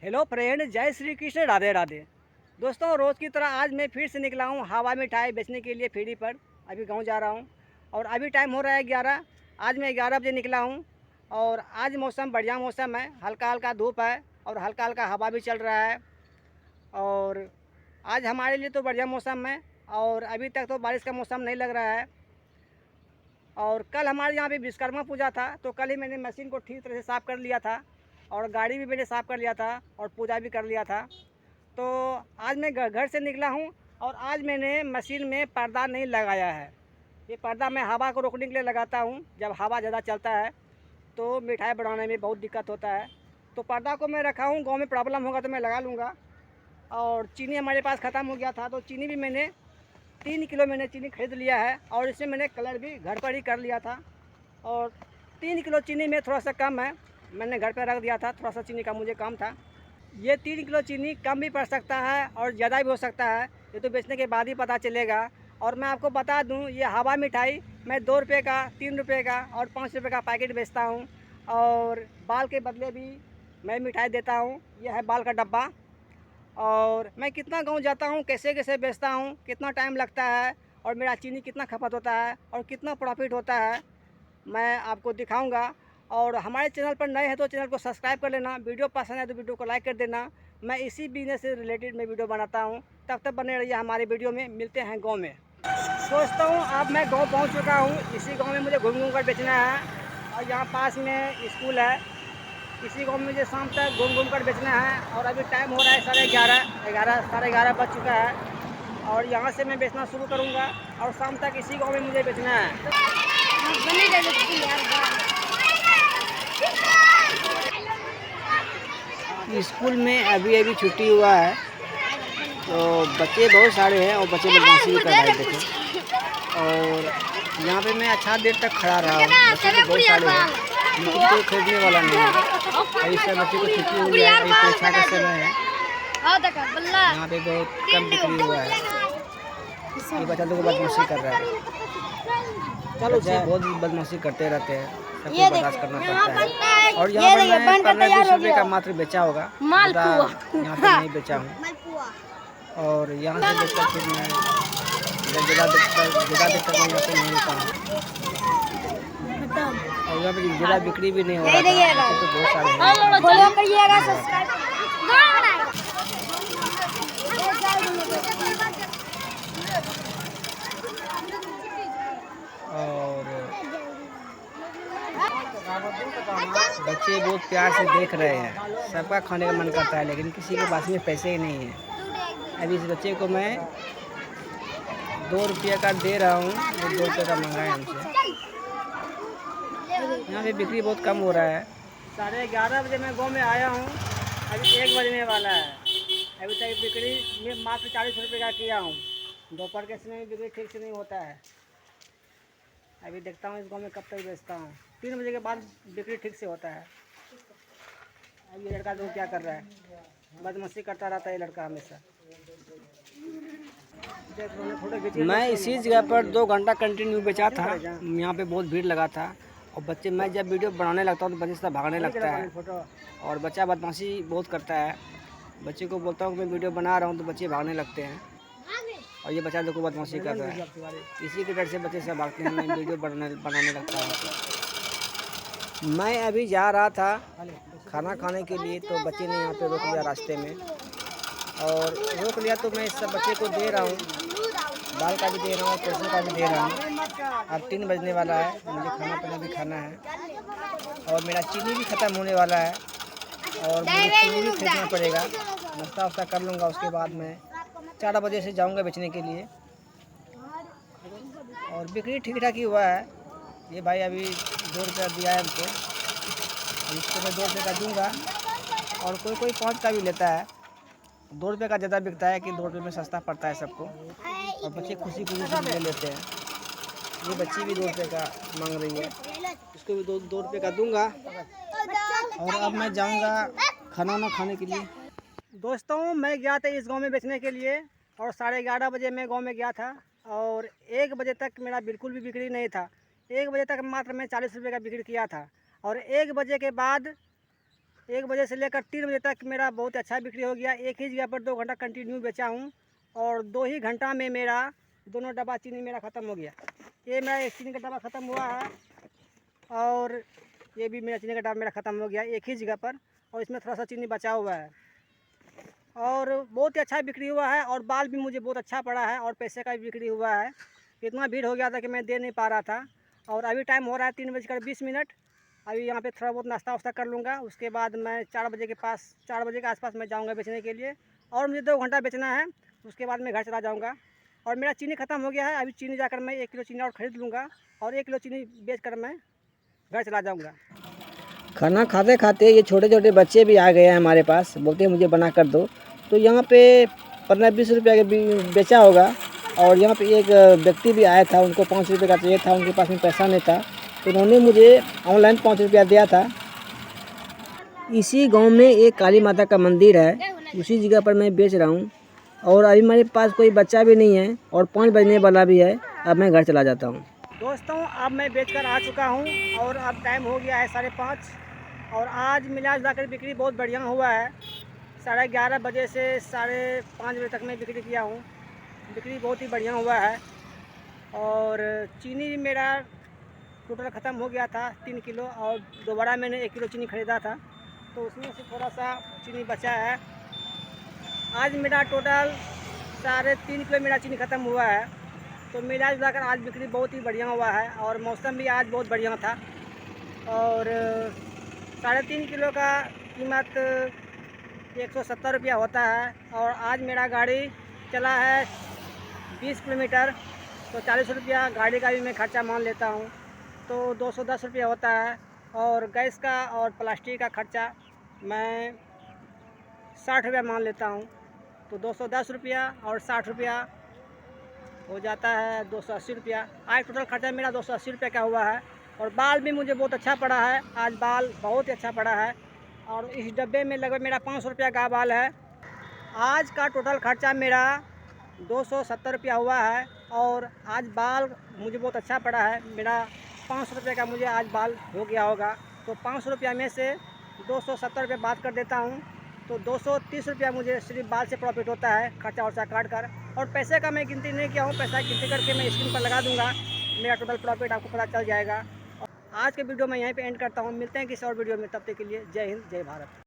Hello friend, जय श्री कृष्ण, राधे राधे। दोस्तों, रोज़ की तरह आज मैं फिर से निकला हूँ हवा मिठाई बेचने के लिए फेरी पर। अभी गांव जा रहा हूँ और अभी टाइम हो रहा है 11। आज मैं 11 बजे निकला हूँ और आज मौसम बढ़िया मौसम है, हल्का हल्का धूप है और हल्का हल्का हवा भी चल रहा है। और आज हमारे लिए तो बढ़िया मौसम है और अभी तक तो बारिश का मौसम नहीं लग रहा है। और कल हमारे यहाँ पे विश्वकर्मा पूजा था, तो कल ही मैंने मशीन को ठीक तरह से साफ़ कर लिया था और गाड़ी भी मैंने साफ़ कर लिया था और पूजा भी कर लिया था। तो आज मैं घर से निकला हूँ और आज मैंने मशीन में पर्दा नहीं लगाया है। ये पर्दा मैं हवा को रोकने के लिए लगाता हूँ। जब हवा ज़्यादा चलता है तो मिठाई बनाने में बहुत दिक्कत होता है, तो पर्दा को मैं रखा हूँ। गाँव में प्रॉब्लम होगा तो मैं लगा लूँगा। और चीनी हमारे पास ख़त्म हो गया था, तो चीनी भी मैंने 3 किलो मैंने चीनी खरीद लिया है और इसमें मैंने कलर भी घर पर ही कर लिया था। और 3 किलो चीनी में थोड़ा सा कम है, मैंने घर पर रख दिया था। थोड़ा सा चीनी का मुझे काम था। ये 3 किलो चीनी कम भी पड़ सकता है और ज़्यादा भी हो सकता है, ये तो बेचने के बाद ही पता चलेगा। और मैं आपको बता दूं, ये हवा मिठाई मैं 2 रुपये का, 3 रुपये का और 5 रुपये का पैकेट बेचता हूं। और बाल के बदले भी मैं मिठाई देता हूं। यह है बाल का डब्बा। और मैं कितना गांव जाता हूं, कैसे कैसे बेचता हूं, कितना टाइम लगता है और मेरा चीनी कितना खपत होता है और कितना प्रॉफिट होता है, मैं आपको दिखाऊंगा। और हमारे चैनल पर नए हैं तो चैनल को सब्सक्राइब कर लेना। वीडियो पसंद है तो वीडियो को लाइक कर देना। मैं इसी बिजनेस से रिलेटेड मैं वीडियो बनाता हूं। तब तक बने रहिए हमारे वीडियो में। मिलते हैं गांव में। दोस्तों, अब मैं गांव पहुंच चुका हूं। इसी गांव में मुझे घूम घूम कर बेचना है और यहाँ पास में स्कूल है। इसी गांव में मुझे शाम तक घूम घूम कर बेचना है। और अभी टाइम हो रहा है 11:30, साढ़े 11 बज चुका है और यहाँ से मैं बेचना शुरू करूँगा और शाम तक इसी गाँव में मुझे बेचना है। स्कूल में अभी अभी छुट्टी हुआ है, तो बच्चे बहुत सारे हैं और बच्चे बदमाशी भी कर रहे थे। और यहाँ पे मैं अच्छा देर तक खड़ा रहा हूँ। बच्चे तो बहुत सारे हैं लेकिन कोई खरीदने वाला नहीं है। अभी सब बच्चे को छुट्टी हुई है, अभी परीक्षा का समय है। यहाँ पे बहुत कम बिक्री हुआ है। ये बच्चा लोग बदमाशी कर रहा है। चलो जी, बहुत बदमाशी करते रहते हैं, सबको बर्दाश्त करना पड़ता है। और यहाँ पर मैं 15-20 रुपये का मात्र बेचा होगा, यहाँ पे नहीं बेचा हूँ। और यहाँ से बेचकर फिर मैं ज़्यादा देर मैं यहाँ पे नहीं रुका हूँ। और यहाँ पे ज़्यादा बिक्री भी नहीं हो रहा था, तो बहुत सारे हैं। और बच्चे बहुत प्यार से देख रहे हैं। सबका खाने का मन करता है लेकिन किसी के पास में पैसे ही नहीं है। अभी इस बच्चे को मैं 2 रुपये का दे रहा हूँ, वो 2 रुपये का मंगा है हमसे। यहाँ पे बिक्री बहुत कम हो रहा है। 11:30 बजे मैं गाँव में आया हूँ, अभी 1 बजने वाला है। अभी तक बिक्री में मात्र 40 रुपये का किया हूँ। दोपहर के समय में बिक्री ठीक से नहीं होता है। अभी देखता हूँ इस गाँव में कब तक बेचता हूँ। 3 बजे के बाद बिक्री ठीक से होता है। अब ये लड़का जो क्या कर रहा है, बदमाशी करता रहता है ये लड़का हमेशा। मैं इसी जगह पर 2 घंटा कंटिन्यू बेचा था। यहाँ पे बहुत भीड़ लगा था और बच्चे, मैं जब वीडियो बनाने लगता हूँ तो बच्चे सब भागने लगता है और बच्चा बदमाशी बहुत करता है। बच्चे को बोलता हूँ मैं वीडियो बना रहा हूँ तो बच्चे भागने लगते हैं और ये बच्चा लोग को बदमाशी कर रहा है। इसी के डर से बच्चे सब भागते हैं। मैं वीडियो बनाने लगता हूँ। मैं अभी जा रहा था खाना खाने के लिए, तो बच्चे ने यहाँ पे रोक लिया रास्ते में। और रोक लिया तो मैं सब बच्चे को दे रहा हूँ, दाल का भी दे रहा हूँ, पैसे का भी दे रहा हूँ। अब 3 बजने वाला है, मुझे खाना पीना भी खाना है और मेरा चीनी भी ख़त्म होने वाला है और मुझे चीनी भी खरीदना पड़ेगा। नाश्ता वास्ता कर लूँगा, उसके बाद मैं 4 बजे से जाऊँगा बेचने के लिए। और बिक्री ठीक ठाक ही हुआ है। ये भाई अभी 2 रुपया दिया है हमको, इसको मैं 2 रुपये का दूँगा। और कोई कोई 5 का भी लेता है। 2 रुपये का ज़्यादा बिकता है कि 2 रुपये में सस्ता पड़ता है सबको, और बच्चे खुशी खुशी से ले लेते हैं। ये बच्ची भी 2 रुपये का मांग रही है, इसको भी 2 रुपये का दूंगा। और अब मैं जाऊंगा खाना वाना खाने के लिए। दोस्तों, मैं गया था इस गांव में बेचने के लिए और 11:30 बजे मैं गांव में गया था और 1 बजे तक मेरा बिल्कुल भी बिक्री नहीं था। 1 बजे तक मात्र मैं 40 रुपये का बिक्री किया था और 1 बजे के बाद 1 बजे से लेकर 3 बजे तक मेरा बहुत अच्छा बिक्री हो गया। एक ही जगह पर 2 घंटा कंटिन्यू बेचा हूँ और 2 ही घंटा में मेरा दोनों डब्बा चीनी मेरा ख़त्म हो गया। ये मेरा एक चीनी का डब्बा ख़त्म हुआ है और ये भी मेरा चीनी का डब्बा मेरा ख़त्म हो गया एक ही जगह पर, और इसमें थोड़ा सा चीनी बचा हुआ है और बहुत ही अच्छा बिक्री हुआ है और बाल भी मुझे बहुत अच्छा पड़ा है और पैसे का भी बिक्री हुआ है। इतना भीड़ हो गया था कि मैं दे नहीं पा रहा था। और अभी टाइम हो रहा है 3:20। अभी यहाँ पे थोड़ा बहुत नाश्ता वास्ता कर लूँगा, उसके बाद मैं 4 बजे के आसपास मैं जाऊँगा बेचने के लिए और मुझे 2 घंटा बेचना है, उसके बाद मैं घर चला जाऊँगा। और मेरा चीनी ख़त्म हो गया है। अभी चीनी जाकर मैं 1 किलो चीनी और ख़रीद लूँगा और 1 किलो चीनी बेच कर मैं घर चला जाऊँगा। खाना खाते खाते ये छोटे छोटे बच्चे भी आ गए हैं हमारे पास, बोलते हैं मुझे बना कर दो। तो यहाँ पे 15-20 रुपया के बेचा होगा। और यहाँ पे एक व्यक्ति भी आया था, उनको 5 रुपये का चाहिए था, उनके पास में पैसा नहीं था, तो उन्होंने मुझे ऑनलाइन 5 रुपया दिया था। इसी गांव में एक काली माता का मंदिर है, उसी जगह पर मैं बेच रहा हूँ। और अभी मेरे पास कोई बच्चा भी नहीं है और 5 बजने वाला भी है। अब मैं घर चला जाता हूँ। दोस्तों अब मैं बेचकर आ चुका हूँ और अब टाइम हो गया है 5:30 और आज मिला जुलाकर बिक्री बहुत बढ़िया हुआ है। 11:30 बजे से 5:30 बजे तक मैं बिक्री किया हूँ। बिक्री बहुत ही बढ़िया हुआ है और चीनी मेरा टोटल ख़त्म हो गया था 3 किलो और दोबारा मैंने 1 किलो चीनी ख़रीदा था, तो उसमें से थोड़ा सा चीनी बचा है। आज मेरा टोटल 3.5 किलो मेरा चीनी ख़त्म हुआ है। तो मिला जुलाकर आज बिक्री बहुत ही बढ़िया हुआ है और मौसम भी आज बहुत बढ़िया था। और 3.5 किलो का कीमत 170 रुपया होता है और आज मेरा गाड़ी चला है 20 किलोमीटर, तो 40 रुपया गाड़ी का भी मैं खर्चा मान लेता हूँ, तो 210 रुपया होता है। और गैस का और प्लास्टिक का खर्चा मैं 60 रुपया मान लेता हूँ, तो 210 रुपया और 60 रुपया हो जाता है 280 रुपया। आज टोटल खर्चा मेरा 280 रुपये का हुआ है और बाल भी मुझे बहुत अच्छा पड़ा है। आज बाल बहुत ही अच्छा पड़ा है और इस डब्बे में लगभग मेरा 500 रुपया का बाल है। आज का टोटल खर्चा मेरा 270 रुपया हुआ है और आज बाल मुझे बहुत अच्छा पड़ा है। मेरा 500 रुपये का मुझे आज बाल हो गया होगा, तो 500 रुपया में से 270 रुपये बात कर देता हूँ, तो 230 रुपया मुझे सिर्फ बाल से प्रॉफिट होता है खर्चा वर्चा काट कर। और पैसे का मैं गिनती नहीं किया हूँ, पैसा गिनती करके मैं स्क्रीन पर लगा दूंगा, मेरा टोटल प्रॉफिट आपको पता चल जाएगा। और आज के वीडियो मैं यहीं पे एंड करता हूँ। मिलते हैं किसी और वीडियो में, तब तक के लिए जय हिंद जय भारत।